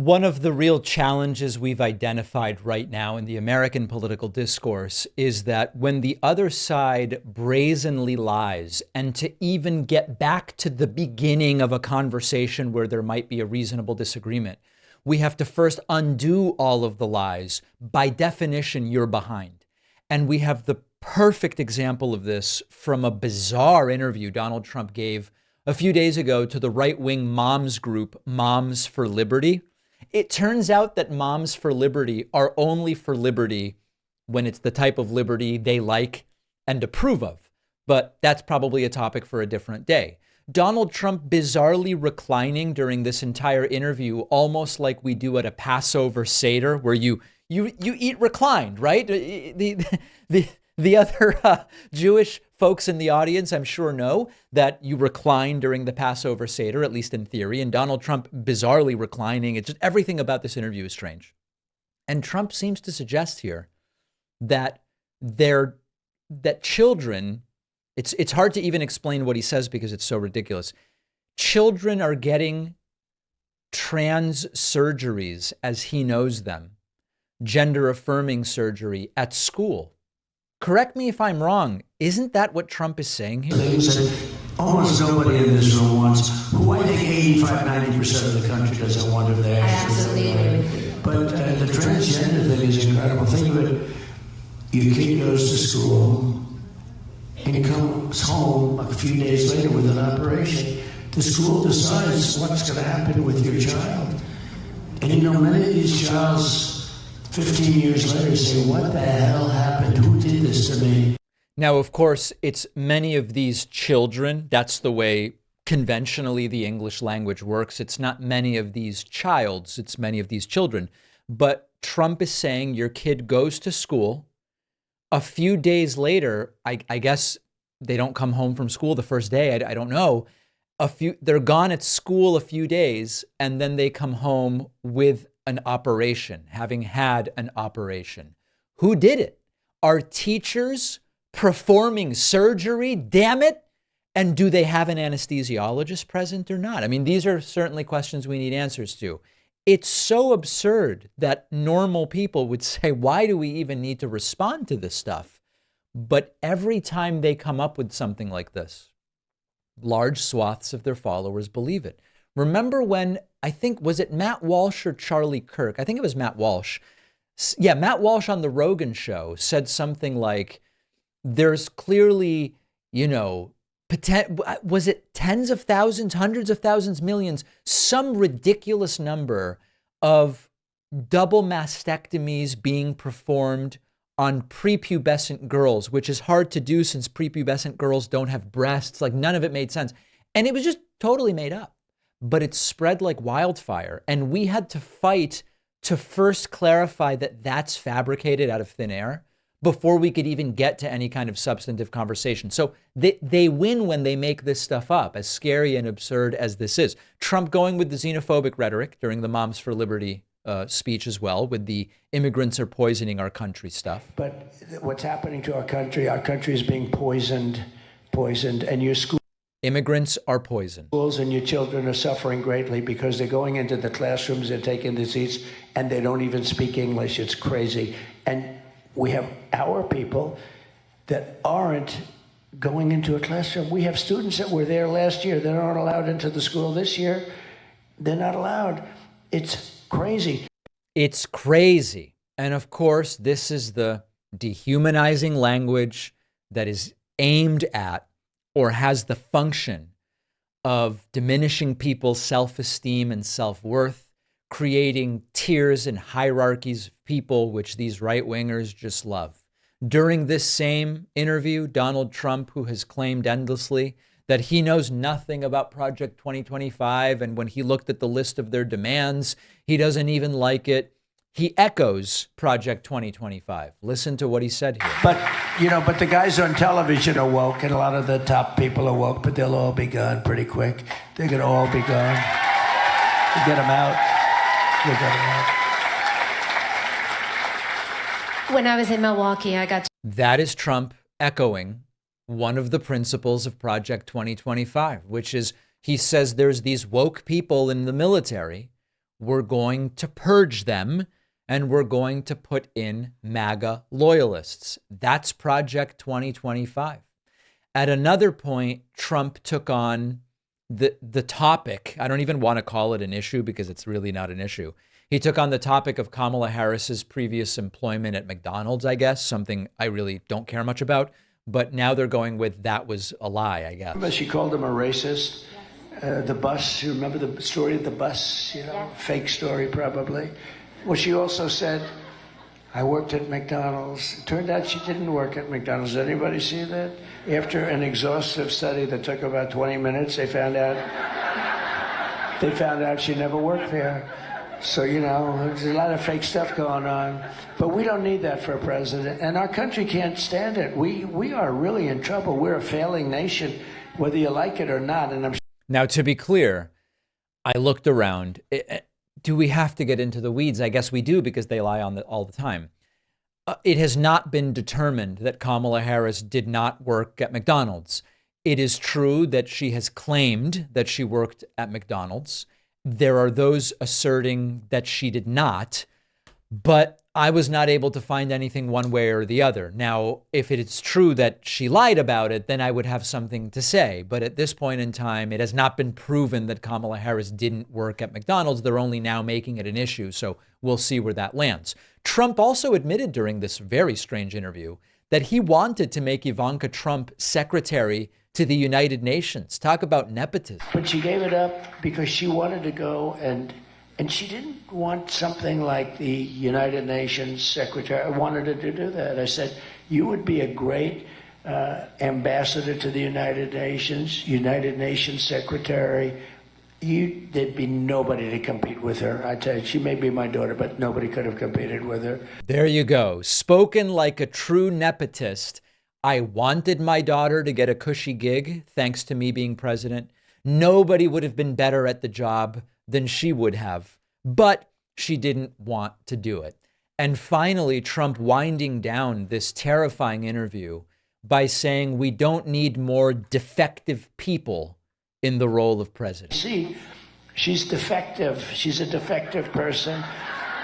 One of the real challenges we've identified right now in the American political discourse is that when the other side brazenly lies, and to even get back to the beginning of a conversation where there might be a reasonable disagreement, we have to first undo all of the lies. By definition, you're behind. And we have the perfect example of this from a bizarre interview Donald Trump gave a few days ago to the right-wing moms group, Moms for Liberty. It turns out that Moms for Liberty are only for liberty when it's the type of liberty they like and approve of. But that's probably a topic for a different day. Donald Trump bizarrely reclining during this entire interview, almost like we do at a Passover Seder, where you eat reclined, right? The other Jewish folks in the audience, I'm sure, know that you recline during the Passover Seder, at least in theory. And Donald Trump bizarrely reclining. It's just everything about this interview is strange. And Trump seems to suggest here that children, it's hard to even explain what he says because it's so ridiculous. Children are getting trans surgeries as he knows them, gender affirming surgery at school. Correct me if I'm wrong. Isn't that what Trump is saying here? Things that almost nobody in this room wants, who I think 85-90% of the country doesn't want if they absolutely agree. But the transgender thing is incredible. Think of it. Your kid goes to school and comes home a few days later with an operation. The school decides what's going to happen with your child. And you know, many of these child's 15 years later say, what the hell happened? Who did this to me? Now, of course, it's many of these children. That's the way conventionally the English language works. It's not many of these childs, it's many of these children. But Trump is saying your kid goes to school. A few days later, I guess they don't come home from school the first day. I don't know. They're gone at school a few days, and then they come home with an operation, having had an operation. Who did it? Are teachers performing surgery? Damn it. And do they have an anesthesiologist present or not? I mean, these are certainly questions we need answers to. It's so absurd that normal people would say, why do we even need to respond to this stuff? But every time they come up with something like this, large swaths of their followers believe it. Remember when, I think, was it Matt Walsh or Charlie Kirk? I think it was Matt Walsh. Yeah, Matt Walsh on the Rogan show said something like, there's clearly, was it tens of thousands, hundreds of thousands, millions, some ridiculous number of double mastectomies being performed on prepubescent girls, which is hard to do since prepubescent girls don't have breasts. Like, none of it made sense. And it was just totally made up. But it spread like wildfire. And we had to fight to first clarify that that's fabricated out of thin air before we could even get to any kind of substantive conversation. So they win when they make this stuff up, as scary and absurd as this is. Trump going with the xenophobic rhetoric during the Moms for Liberty speech as well, with the immigrants are poisoning our country stuff. But what's happening to our country is being poisoned, and your school. Immigrants are poison. Schools and your children are suffering greatly because they're going into the classrooms, they're taking the seats, and they don't even speak English. It's crazy. And we have our people that aren't going into a classroom. We have students that were there last year that aren't allowed into the school this year. They're not allowed. It's crazy. It's crazy. And of course, this is the dehumanizing language that is aimed at or has the function of diminishing people's self-esteem and self-worth, creating tiers and hierarchies of people, which these right-wingers just love. During this same interview, Donald Trump, who has claimed endlessly that he knows nothing about Project 2025, and when he looked at the list of their demands, he doesn't even like it. He echoes Project 2025. Listen to what he said here. But the guys on television are woke, and a lot of the top people are woke, but they'll all be gone pretty quick. They're going to all be gone. You get them out. You get them out. When I was in Milwaukee, I got to... That is Trump echoing one of the principles of Project 2025, which is he says there's these woke people in the military we're going to purge them and we're going to put in MAGA loyalists. That's Project 2025. At another point, Trump took on the topic. I don't even want to call it an issue because it's really not an issue. He took on the topic of Kamala Harris's previous employment at McDonald's, I guess, something I really don't care much about. But now they're going with that was a lie, I guess. But she called him a racist. The bus, you remember the story of the bus, fake story probably. Well, she also said, I worked at McDonald's. It turned out she didn't work at McDonald's. Did anybody see that? After an exhaustive study that took about 20 minutes, they found out she never worked there. So, there's a lot of fake stuff going on. But we don't need that for a president. And our country can't stand it. We are really in trouble. We're a failing nation, whether you like it or not. And Now, to be clear, I looked around. Do we have to get into the weeds? I guess we do because they lie on all the time. It has not been determined that Kamala Harris did not work at McDonald's. It is true that she has claimed that she worked at McDonald's. There are those asserting that she did not, but I was not able to find anything one way or the other. Now, if it is true that she lied about it, then I would have something to say. But at this point in time, it has not been proven that Kamala Harris didn't work at McDonald's. They're only now making it an issue. So we'll see where that lands. Trump also admitted during this very strange interview that he wanted to make Ivanka Trump secretary to the United Nations. Talk about nepotism. But she gave it up because she wanted to go and she didn't want something like the United Nations secretary. I wanted her to do that. I said, you would be a great ambassador to the United Nations secretary. There'd be nobody to compete with her. I tell you, she may be my daughter, but nobody could have competed with her. There you go. Spoken like a true nepotist. I wanted my daughter to get a cushy gig, thanks to me being president. Nobody would have been better at the job than she would have, but she didn't want to do it. And finally, Trump winding down this terrifying interview by saying we don't need more defective people in the role of president. See, she's defective. She's a defective person.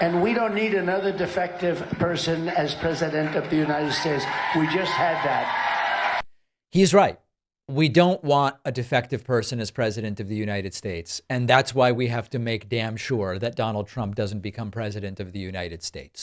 And we don't need another defective person as president of the United States. We just had that. He's right. We don't want a defective person as president of the United States. And that's why we have to make damn sure that Donald Trump doesn't become president of the United States.